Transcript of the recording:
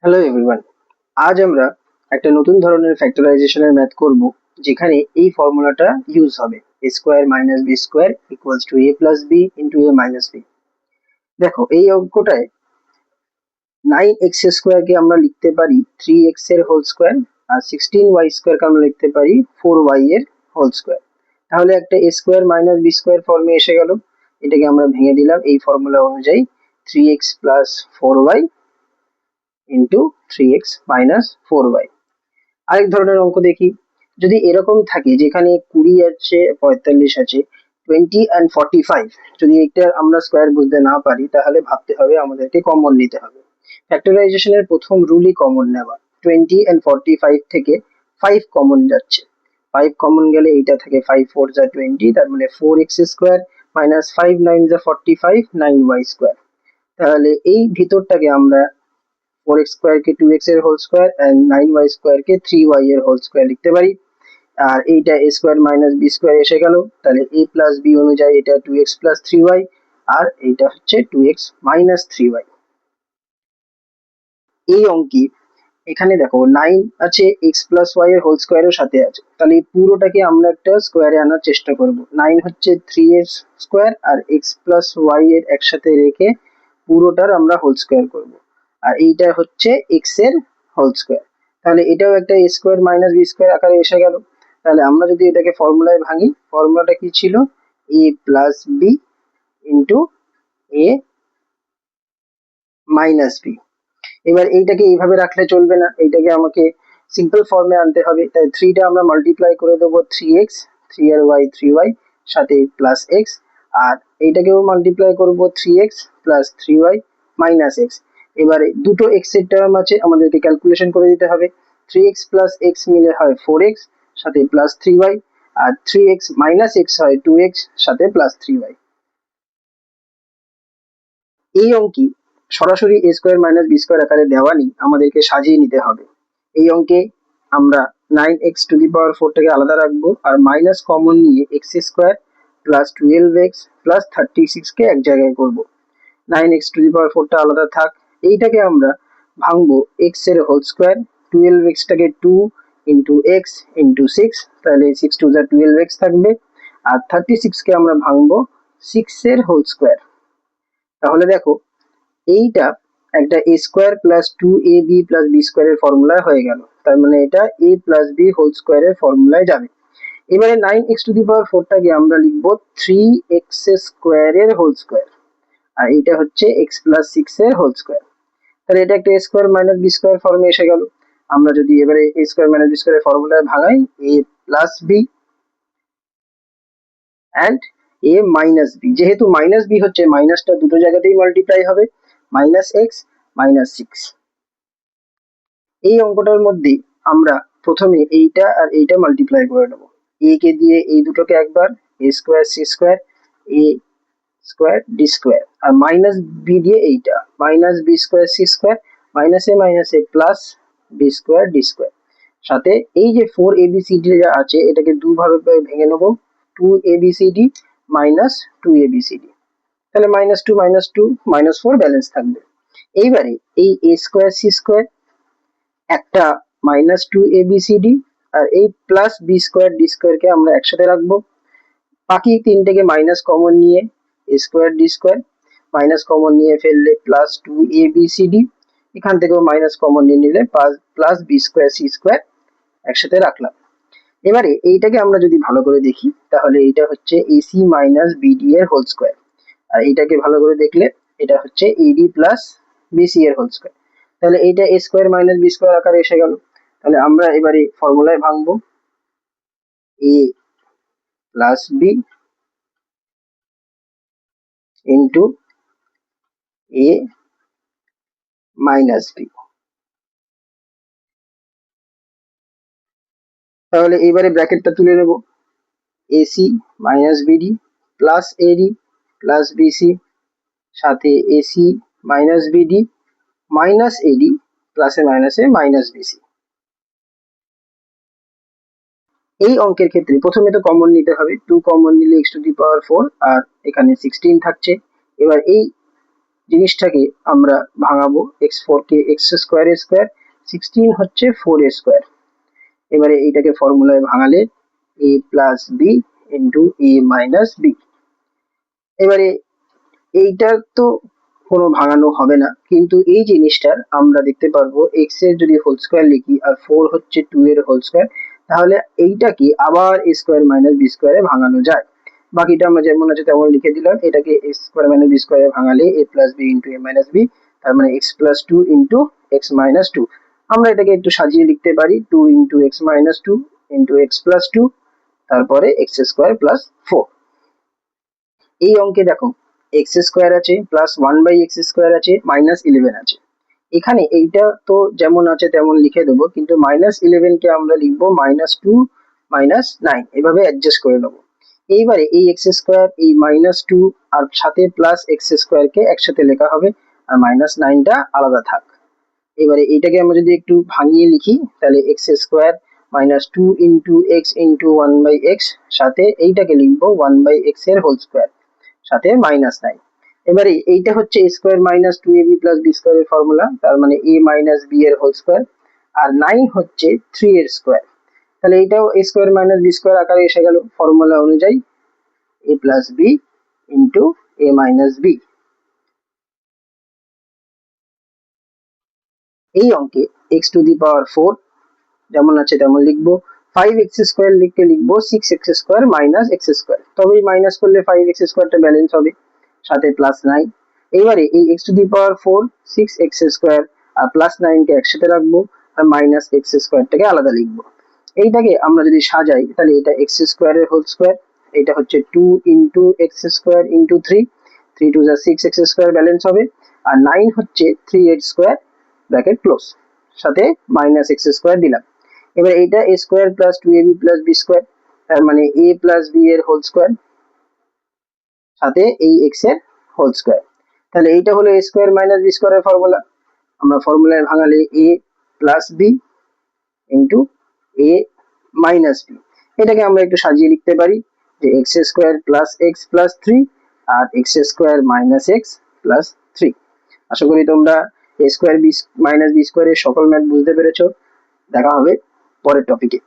Hello everyone, আজ আমরা একটা নতুন ধরনের ফ্যাক্টরাইজেশনের ম্যাথ করব, যেখানে এই ফর্মুলাটা ইউজ হবে। A square minus B square equals to A plus B into A minus B. দেখো, এই অঙ্কটায় 9x স্কোয়ারকে আমরা লিখতে পারি 3x এর হোল স্কোয়ার, আর 16y স্কোয়ারকে আমরা লিখতে পারি 4y এর হোল স্কোয়ার। তাহলে একটা a square minus B square ফর্মে এসে গেল। এটাকে আমরা ভেঙে দিলাম এই ফর্মুলা অনুযায়ী, 3x plus 4y into 3x minus 4y। আরেক ধরনের অঙ্ক দেখি। যদি এরকম থাকে যেখানে 20 আছে, 45 আছে, 20 and 45, যদি এটা আমরা স্কোয়ার বুঝতে না পারি, তাহলে ভাবতে হবে আমাদেরকে কমন নিতে হবে। ফ্যাক্টরাইজেশনের প্রথম রুলই কমন নেওয়া। 20 and 45 থেকে 5 কমন যাচ্ছে। 5 কমন গেলে এইটা থেকে 5 4 যা 20, তার মানে 4x স্কোয়ার মাইনাস 5 9 যা 45, 9y স্কোয়ার। তাহলে এই ভিতরটাকে আমরা 4x স্কোয়ারকে 2x এর হোল স্কোয়ার এন্ড 9y স্কোয়ারকে 3y এর হোল স্কোয়ার লিখতে পারি। আর এইটা a square minus B square এসে গেল। তাহলে a প্লাস বি অনুযায়ী এটা 2x প্লাস 3y, আর এইটা হচ্ছে 2x মাইনাস 3y। এই অঙ্কে এখানে দেখো 9 আছে, x প্লাস y এর হোল স্কোয়ারের সাথে আছে, তাহলে এই পুরোটাকে আমরা একটা স্কোয়ারে আনার চেষ্টা করব। 9 হচ্ছে 3 এর স্কোয়ার, আর x প্লাস y এর একসাথে রেখে পুরোটার আমরা হোল স্কোয়ার করব। আর এইটা হচ্ছে x এর হোল স্কোয়ার। তাহলে এটাও একটা a square minus B square আকারে এসে গেল। তাহলে আমরা যদি এটাকে ফর্মুলায় ভাঙি, ফর্মুলাটা কি ছিল? a plus B into a minus b. এবার এইটাকে এইভাবে রাখলে চলবে না, এইটাকে আমাকে সিম্পল ফর্মে আনতে হবে। তাই 3টা আমরা মাল্টিপ্লাই করে দেবো 3x, 3 এর y 3y সাথে প্লাস x, আর এইটাকেও মাল্টিপ্লাই করব 3x plus 3y minus x। এবারে দুটো x এর টার্ম আছে, আমাদেরকে ক্যালকুলেশন করে দিতে হবে। 3x প্লাস x মিলে হয় 4x সাথে প্লাস 3y, আর 3x মাইনাস x হয় 2x সাথে প্লাস 3y। এই অঙ্কে সরাসরি a square minus B square আকারে দেওয়া নেই, আমাদেরকে সাজিয়ে নিতে হবে। এই অঙ্কে আমরা 9x টু দি পাওয়ার 4 টাকে আলাদা রাখবো, আর মাইনাস কমন নিয়ে x square plus 12x plus 36 কে এক জায়গায় করব। 9x টু দি পাওয়ার 4 টা আলাদা থাক। এইটাকে আমরা ভাঙবো x এর হোল স্কোয়ার, 12x টাকে 2 ইন্টু x ইন্টু 6, তাহলে 6 2 যা 12x থাকবে। আর 36 কে আমরা ভাঙবো 6 এর হোল স্কোয়ার। তাহলে দেখো, এইটা একটা a square plus 2ab plus b স্কোয়ারের ফর্মুলায় হয়ে গেল। তার মানে এটা a প্লাস বি হোল স্কোয়ারের ফর্মুলায় যাবে। এবারে 9x টু দি পাওয়ার 4 টাকে আমরা লিখবো 3x স্কোয়ারের হোল স্কোয়ার, আর এটা হচ্ছে x প্লাস 6 এর হোল স্কোয়ার। তাহলে এটা একটা a square minus B square ফর্মে এসে গেল। আমরা যদি এবারে a স্কোয়ার মাইনাস বি স্কোয়ারের ফর্মুলায় ভাঙাই, a plus b and a minus b, যেহেতু মাইনাস বি হচ্ছে, মাইনাসটা দুটো জায়গাতেই মাল্টিপ্লাই হবে, মাইনাস এক্স মাইনাস 6। এই অঙ্কটার মধ্যে আমরা প্রথমে এইটা আর এইটা মাল্টিপ্লাই করে নেবো। এ কে দিয়ে এই দুটোকে একবার, A square C square A square D square, আর মাইনাস বি দিয়ে এইটা minus B square C square minus A plus B square D square. সাথে এই যে 4abcd যা আছে, এটাকে দুভাবে ভেঙে নেবো, 2abcd মাইনাস 2abcd। তাহলে -2 -4 ব্যালেন্স থাকবে। এইবারে এই a স্কোয়ার সি স্কোয়ার, একটা -2abcd, আর এই প্লাস বি স্কোয়ার ডি স্কোয়ারকে আমরা একসাথে রাখবো। বাকি তিনটেকে মাইনাস কমন নিয়ে a square D square, minus common নিয়ে ফেললে +2abcd, এখান থেকেও মাইনাস কমন নিয়ে নিলে plus B square C square একসাথে রাখলাম। এবারে এইটাকে আমরা যদি ভালো করে দেখি, তাহলে এইটা হচ্ছে এসি মাইনাস বিডি এর হোল স্কোয়ার, আর এইটাকে ভালো করে দেখলে এটা হচ্ছে এডি প্লাস বিসি এর হোল স্কোয়ার। তাহলে এইটা A square minus B square আকারে এসে গেল। তাহলে আমরা এবারে ফর্মুলায় ভাঙবো, A plus B into A minus B. তাহলে এবারে ব্র্যাকেটটা তুলে নেব, AC minus BD plus AD plus BC সাথে AC minus BD minus AD প্লাসে মাইনাসে মাইনাস বিসি। এই অঙ্কের ক্ষেত্রে প্রথমে তো কমন নিতে হবে, 2 কমন নিলে x টু দি পাওয়ার 4, আর এখানে 16 থাকছে। এবার এই জিনিসটাকে আমরা ভাঙাবো, x4 কে এক্স স্কোয়ার এ স্কোয়ার, 16 হচ্ছে 4 এ স্কোয়ার। এবারে এইটাকে ফর্মুলায় ভাঙালে a plus B into A minus b. এবারে এইটা তো কোনো ভাঙানো হবে না, কিন্তু এই জিনিসটার আমরা দেখতে পারবো এক্স এর যদি হোল স্কোয়ার লিখি আর 4 হচ্ছে 2 এর হোল স্কোয়ার, তাহলে এইটাকে আবার এ স্কোয়ার মাইনাস বি স্কোয়ারে ভাঙানো যায়। বাকিটা আমরা যেমন আছে তেমন লিখে দিলাম। এটাকে এক্স স্কোয়ার মাইনাস বি স্কোয়ারে ভাঙালে a plus B into A minus b, তার মানে x plus two into x minus two. আমরা এটাকে একটু সাজিয়ে লিখতে পারি, two into x minus two into x plus two, তারপরে এক্স স্কোয়ার প্লাস 4। এই অঙ্কে দেখো এক্স স্কোয়ার আছে প্লাস 1/x স্কোয়ার আছে মাইনাস 11 আছে। এখানে এইটা তো যেমন আছে তেমন লিখে দেবো, কিন্তু মাইনাস 11 কে আমরা লিখবো মাইনাস 2 মাইনাস 9, এভাবে অ্যাডজাস্ট করে নেবো। এইবারে এই এক্স স্কোয়ার, এই মাইনাস 2 আর সাথে প্লাস এক্স স্কোয়ার কে একসাথে লেখা হবে, আর মাইনাস 9টা আলাদা থাক। এবারে এইটাকে আমরা যদি একটু ভাঙিয়ে লিখি, তাহলে x square minus 2 into x into 1/x, সাথে এইটাকে লিখবো 1/x এর হোল স্কোয়ার, সাথে মাইনাস 9। এবারে এইটা হচ্ছে a square minus 2ab plus b স্কোয়ারের ফর্মুলা, তার মানে a মাইনাস বি এর হোল স্কোয়ার, আর 9 হচ্ছে 3 এর স্কোয়ার। তাহলে এইটাও a square minus B square আকারে এসে গেল ফর্মুলা অনুযায়ী, a plus B into a minus b. এই অঙ্কে x টু দি পাওয়ার 4 যেমন আছে তেমন লিখবো, 5x স্কোয়ার লিখতে লিখবো 6x square minus x square, তবে মাইনাস করলে 5x স্কোয়ারটা ব্যালেন্স হবে, সাথে প্লাস 9। এবারে এই x to the power 4, 6x square আর প্লাস 9 কে একসাথে রাখবো, আর মাইনাস এক্স স্কোয়ারটাকে আলাদা লিখবো। এইটাকে আমরা যদি সাজাই, তাহলে এটা এক্স স্কোয়ারের হোল স্কোয়ার, এটা হচ্ছে 2 ইন্টু এক্স স্কোয়ার ইন্টু 3, 3 টু যা 6x স্কোয়ার ব্যালেন্স হবে, আর 9 হচ্ছে 3 এর স্কোয়ার ব্র্যাকেট ক্লোজ, সাথে মাইনাস এক্স স্কোয়ার দিলাম। এবার এইটা a square plus 2ab plus B square, তার মানে a প্লাস বি এর হোল স্কোয়ার, সাথে এই x এর হোল স্কোয়ার। তাহলে এইটা হলো a স্কোয়ার মাইনাস বি স্কোয়ারের ফর্মুলা। আমরা ফর্মুলায় ভাঙালে a plus B into a minus B. এটাকে আমরা একটু সাজিয়ে লিখতে পারি যে x square plus x plus 3 আর x square minus x plus 3। আশা করি তোমরা a square B minus B স্কোয়ারের সকল ম্যাথ বুঝতে পেরেছো। দেখা হবে পরের টপিকে।